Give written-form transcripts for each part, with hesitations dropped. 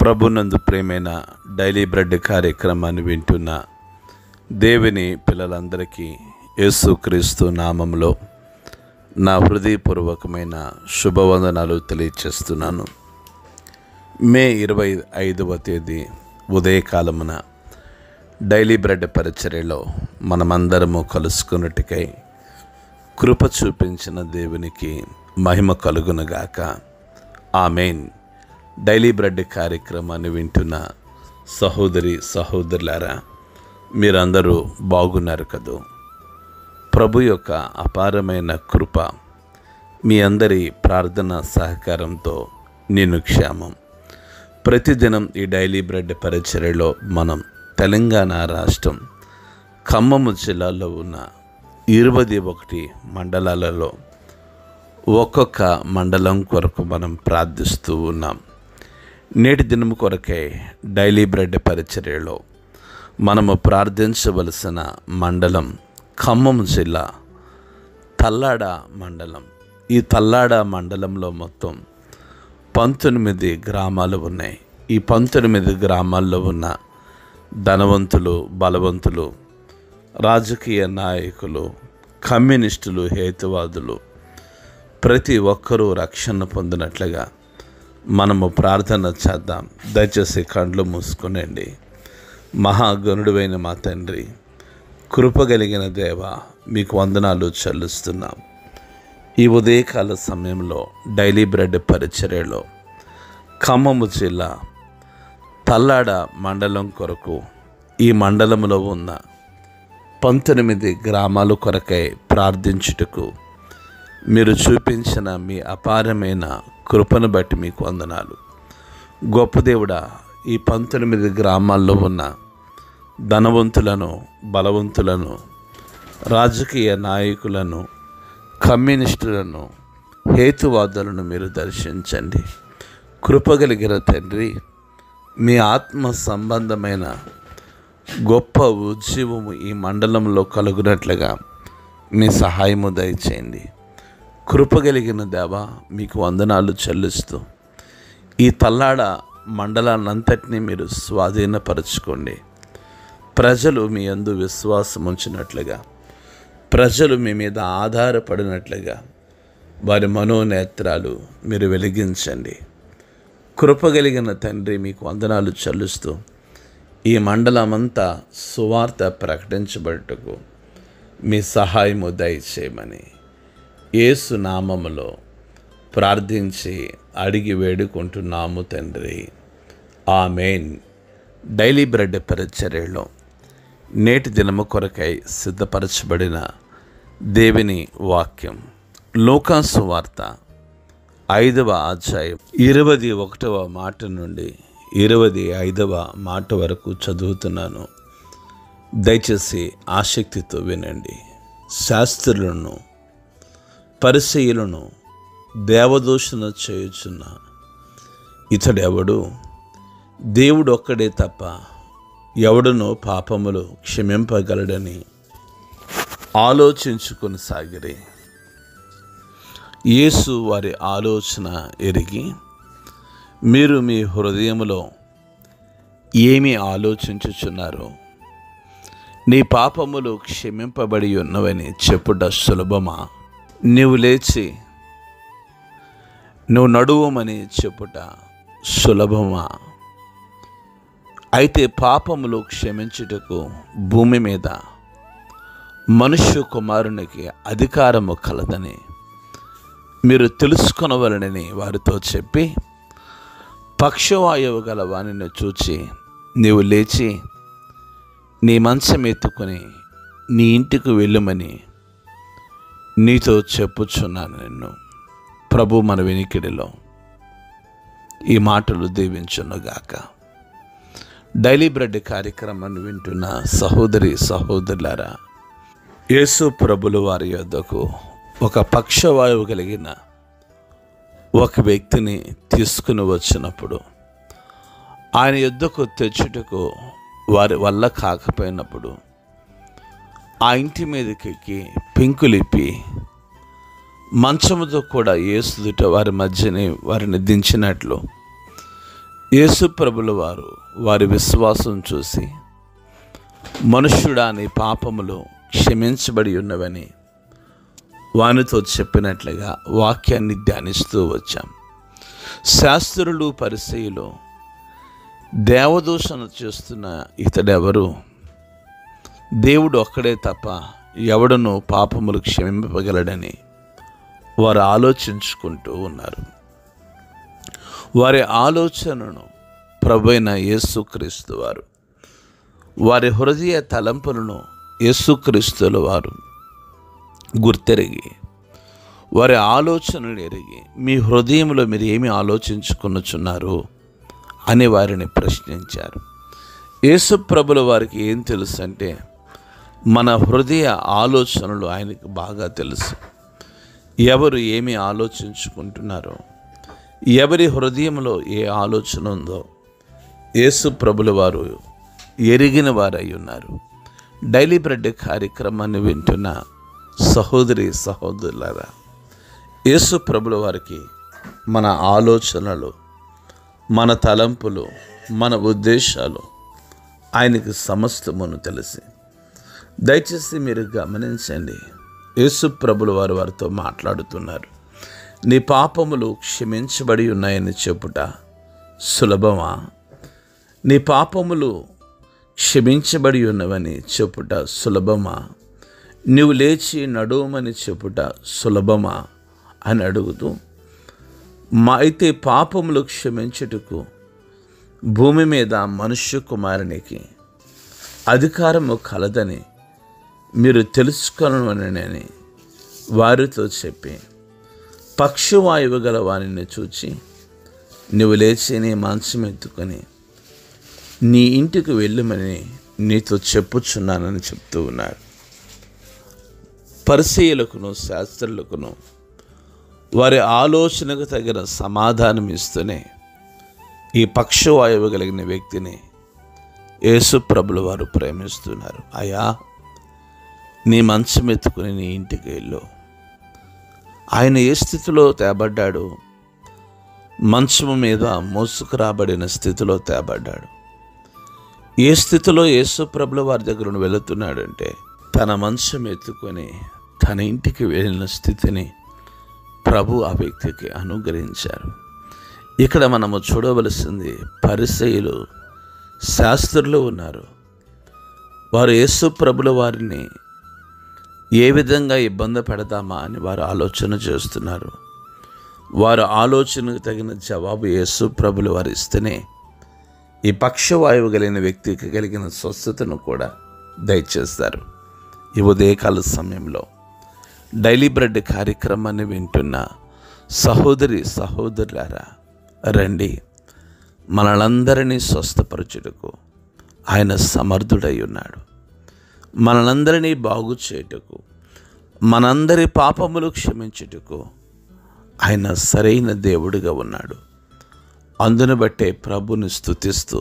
ప్రభునందు ప్రేమైన daily bread కార్యక్రమాన్ని వింటున్న దేవుని పిల్లలందరికీ యేసుక్రీస్తు నామంలో నా హృదయపూర్వకమైన శుభవందనాలు తెలియచేస్తున్నాను. మే 25వ తేదీ ఉదయకాలమున డైలీ బ్రెడ్ పరిచర్యలో మనమందరము కలుసుకున్నట్టుకై కృప చూపించిన దేవునికి మహిమ కలుగునుగాక. ఆమేన్. డైలీ బ్రెడ్ కార్యక్రమాన్ని వింటున్న సహోదరులారా, మీరందరూ బాగున్నారు కదూ? ప్రభు యొక్క అపారమైన కృప మీ అందరి ప్రార్థన సహకారంతో నేను క్షేమం. ప్రతిదినం ఈ డైలీ బ్రెడ్ పరిచర్యలో మనం తెలంగాణ రాష్ట్రం ఖమ్మం జిల్లాలో ఉన్న 21 మండలాలలో ఒక్కొక్క మండలం కొరకు మనం ప్రార్థిస్తూ ఉన్నాం. నేటి దినం కొరకై డైలీ బ్రెడ్ పరిచర్యలో మనము ప్రార్థించవలసిన మండలం ఖమ్మం జిల్లా తల్లాడ మండలం. ఈ తల్లాడ మండలంలో మొత్తం 19 గ్రామాలు ఉన్నాయి. ఈ 19 గ్రామాల్లో ఉన్న ధనవంతులు, బలవంతులు, రాజకీయ నాయకులు, కమ్యూనిస్టులు, హేతువాదులు ప్రతి ఒక్కరూ రక్షణ పొందినట్లుగా మనము ప్రార్థన చేద్దాం. దయచేసి కండ్లు మూసుకునండి. మహాగణుడువైన మా తండ్రి, కృపగలిగిన దేవ, మీకు వందనాలు చెల్లిస్తున్నాం. ఈ ఉదయకాల సమయంలో డైలీ బ్రెడ్ పరిచర్యలో ఖమ్మము జిల్లా తల్లాడ మండలం కొరకు, ఈ మండలంలో ఉన్న 19 గ్రామాల కొరకై ప్రార్థించుటకు మీరు చూపించిన మీ అపారమైన కృపను బట్టి మీకు వందనాలు. గొప్ప దేవుడా, ఈ 19 గ్రామాల్లో ఉన్న ధనవంతులను, బలవంతులను, రాజకీయ నాయకులను, కమ్యూనిస్టులను, హేతువాదులను మీరు దర్శించండి. కృపగలిగిన తండ్రి, మీ ఆత్మ సంబంధమైన గొప్ప ఉజ్జీవము ఈ మండలంలో కలుగునట్లుగా మీ సహాయము దయచేయండి. కృపగలిగిన దేవా, మీకు వందనాలు చెల్లిస్తూ ఈ తల్లాడ మండలాన్నంతటినీ మీరు స్వాధీనపరచుకోండి. ప్రజలు మీ యందు విశ్వాసం ఉంచినట్లుగా, ప్రజలు మీ మీద ఆధారపడినట్లుగా వారి మనోనేత్రాలు మీరు వెలిగించండి. కృపగలిగిన తండ్రి, మీకు వందనాలు చెల్లిస్తూ ఈ మండలమంతా సువార్త ప్రకటించబడుటకు మీ సహాయము దయచేయమని యేసు నామములో ప్రార్థించి అడిగి వేడుకుంటున్నాము తండ్రి. ఆమేన్. డైలీ బ్రెడ్ పరిచర్యలో నేటి దినము కొరకై సిద్ధపరచబడిన దేవుని వాక్యం లూకాసు వార్త 5వ అధ్యాయం 21వ మాట నుండి 25వ మాట వరకు చదువుతున్నాను. దయచేసి ఆసక్తితో వినండి. శాస్త్రులను, పరిసయ్యులను దేవదూషణ చేయుచున్న ఇతడెవడు? దేవుడు ఒక్కడే తప్ప ఎవడునో పాపములు క్షమింపగలడని ఆలోచించుకొని సాగిరి. యేసు వారి ఆలోచన ఎరిగి, మీరు మీ హృదయములో ఏమి ఆలోచించుచున్నారో, నీ పాపములు క్షమింపబడి ఉన్నవని చెప్పుట సులభమా? నీవు లేచి నువ్వు నడువమని చెప్పుట సులభమా? అయితే పాపములు క్షమించుటకు భూమి మీద మనుష్య కుమారునికి అధికారము కలదని మీరు తెలుసుకొనవలనని వారితో చెప్పి, పక్షవాయువు గల వానిని చూచి, నీవు లేచి నీ మంచం ఎత్తుకొని నీ ఇంటికి వెళ్ళమని నీతో చెప్పుచున్నాను నిన్ను. ప్రభు మన వినికిడిలో ఈ మాటలు దీవించునుగాక. డైలీ బ్రెడ్ కార్యక్రమాన్ని వింటున్న సహోదరులారా, యేసు ప్రభులు వారి యొద్దకు ఒక పక్షవాయువు కలిగిన ఒక వ్యక్తిని తీసుకుని వచ్చినప్పుడు, ఆయన యొద్దకు తెచ్చుటకు వారి వల్ల కాకపోయినప్పుడు ఆ ఇంటి మీదకి పెంకులిప్పి మంచముతో కూడా యేసు ఎదుట వారి మధ్యని వారిని దించినట్లు యేసు ప్రభుల వారు వారి విశ్వాసం చూసి, మనుష్యుడా నీ పాపములు క్షమించబడి ఉన్నవని వానితో చెప్పినట్లుగా వాక్యాన్ని ధ్యానిస్తూ వచ్చాం. శాస్త్రులు పరిసయ్యులు దేవదూషణ చేస్తున్న ఇతడెవరు? దేవుడు ఒక్కడే తప్ప ఎవడను పాపములు క్షమింపగలడని వారు ఆలోచించుకుంటూ ఉన్నారు. వారి ఆలోచనను ప్రభువైన యేసుక్రీస్తు వారు, వారి హృదయ తలంపులను యేసుక్రీస్తుల వారు గుర్తెరిగి, వారి ఆలోచనలు ఎరిగి, మీ హృదయంలో మీరు ఏమి ఆలోచించుకొనుచున్నారు అని వారిని ప్రశ్నించారు. యేసు ప్రభుల వారికి ఏం తెలుసు అంటే, మన హృదయ ఆలోచనలు ఆయనకు బాగా తెలుసు. ఎవరు ఏమి ఆలోచించుకుంటున్నారో, ఎవరి హృదయంలో ఏ ఆలోచన ఉందో యేసు ప్రభుల వారు ఎరిగిన వారై ఉన్నారు. డైలీ బ్రెడ్ కార్యక్రమాన్ని వింటున్న సహోదరి సహోదరులారా, యేసు ప్రభుల వారికి మన ఆలోచనలు, మన తలంపులు, మన ఉద్దేశాలు ఆయనకు సమస్తమును తెలిసి. దయచేసి మీరు గమనించండి, యేసు ప్రభుల వారు వారితో మాట్లాడుతున్నారు. నీ పాపములు క్షమించబడి ఉన్నాయని చెప్పుట సులభమా? నీ పాపములు క్షమించబడి ఉన్నవని చెప్పుట సులభమా? నువ్వు లేచి నడువమని చెప్పుట సులభమా అని అడుగుతూ, అయితే పాపములు క్షమించుటకు భూమి మీద మనుష్య కుమారునికి అధికారము కలదని మీరు తెలుసుకొనని వారితో చెప్పి, పక్షవాయువు గల వారిని చూచి, నువ్వు లేచి నీ మంచం ఎత్తుకొని నీ ఇంటికి వెళ్ళమని నీతో చెప్పుచున్నానని చెప్తూ ఉన్నారు. పరిసయ్యులకును శాస్త్రులకును వారి ఆలోచనకు తగిన సమాధానం ఇస్తూనే ఈ పక్షవాయువు కలిగిన వ్యక్తిని యేసు ప్రభుల వారు ప్రేమిస్తున్నారు. అయ్యా, నీ మంచం ఎత్తుకుని నీ ఇంటికి వెళ్ళు. ఆయన ఏ స్థితిలో తేబడ్డాడు? మంచము మీద మోసుకురాబడిన స్థితిలో తేబడ్డాడు. ఏ స్థితిలో యేసు ప్రభుల వారి దగ్గర వెళుతున్నాడంటే, తన మంచం ఎత్తుకొని తన ఇంటికి వెళ్ళిన స్థితిని ప్రభు ఆ వ్యక్తికి అనుగ్రహించారు. ఇక్కడ మనము చూడవలసింది, పరిసయ్యులు శాస్త్రులు ఉన్నారు. వారు యేసు ప్రభుల వారిని ఏ విధంగా ఇబ్బంది పెడదామా అని వారు ఆలోచన చేస్తున్నారు. వారు ఆలోచనకు తగిన జవాబు యేసు ప్రభుల వారు ఇస్తేనే ఈ పక్షవాయువు కలిగిన వ్యక్తికి కలిగిన స్వస్థతను కూడా దయచేస్తారు. ఈ ఉదయకాల సమయంలో డైలీ బ్రెడ్ కార్యక్రమాన్ని వింటున్న సహోదరి సహోదరులారా, రండి, మనలందరినీ స్వస్థపరచుటకు ఆయన సమర్థుడై ఉన్నాడు. మనలందరినీ బాగు చేయుటకు, మనందరి పాపములు క్షమించుటకు ఆయన సరైన దేవుడిగా ఉన్నాడు. అందును బట్టే ప్రభుని స్తుతిస్తూ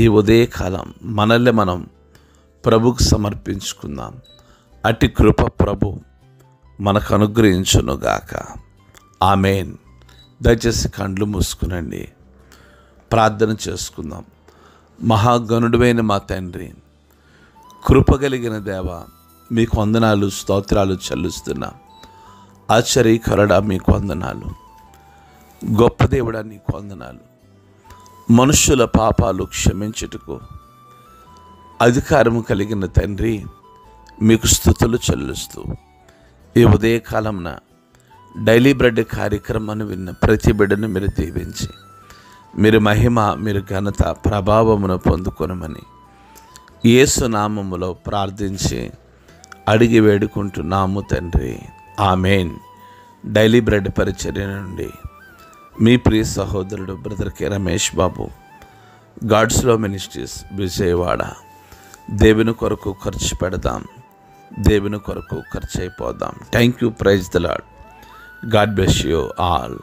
ఈ ఉదయకాలం మనల్ని మనం ప్రభుకు సమర్పించుకుందాం. అట్టి కృప ప్రభు మనకు అనుగ్రహించునుగాక. ఆమేన్. దయచేసి కండ్లు మూసుకునండి, ప్రార్థన చేసుకుందాం. మహాగణుడైన మా తండ్రి, కృపగలిగిన దేవ, మీకు వందనాలు, స్తోత్రాలు చెల్లిస్తున్నా. ఆశ్చర్యకరుడా మీకు వందనాలు. గొప్ప దేవుడా నీకు వందనాలు. మనుష్యుల పాపాలు క్షమించుటకు అధికారము కలిగిన తండ్రి, మీకు స్తుతులు చెల్లిస్తూ ఈ ఉదయకాలంన డైలీ బ్రెడ్ కార్యక్రమాన్ని విన్న ప్రతి బిడ్డను మీరు దీవించి, మీరు మహిమ, మీరు ఘనత, ప్రభావమును పొందుకొనమని యేసు నామములో ప్రార్థించి అడిగి వేడుకుంటున్నాము తండ్రి. ఆమేన్. డైలీ బ్రెడ్ పరిచర్య నుండి మీ ప్రియ సహోదరుడు brother K Ramesh Babu, God's లో మినిస్ట్రీస్, విజయవాడ. దేవుని కొరకు ఖర్చు పెడదాం, దేవుని కొరకు ఖర్చు అయిపోదాం. Thank you. Praise the lord. God bless you all.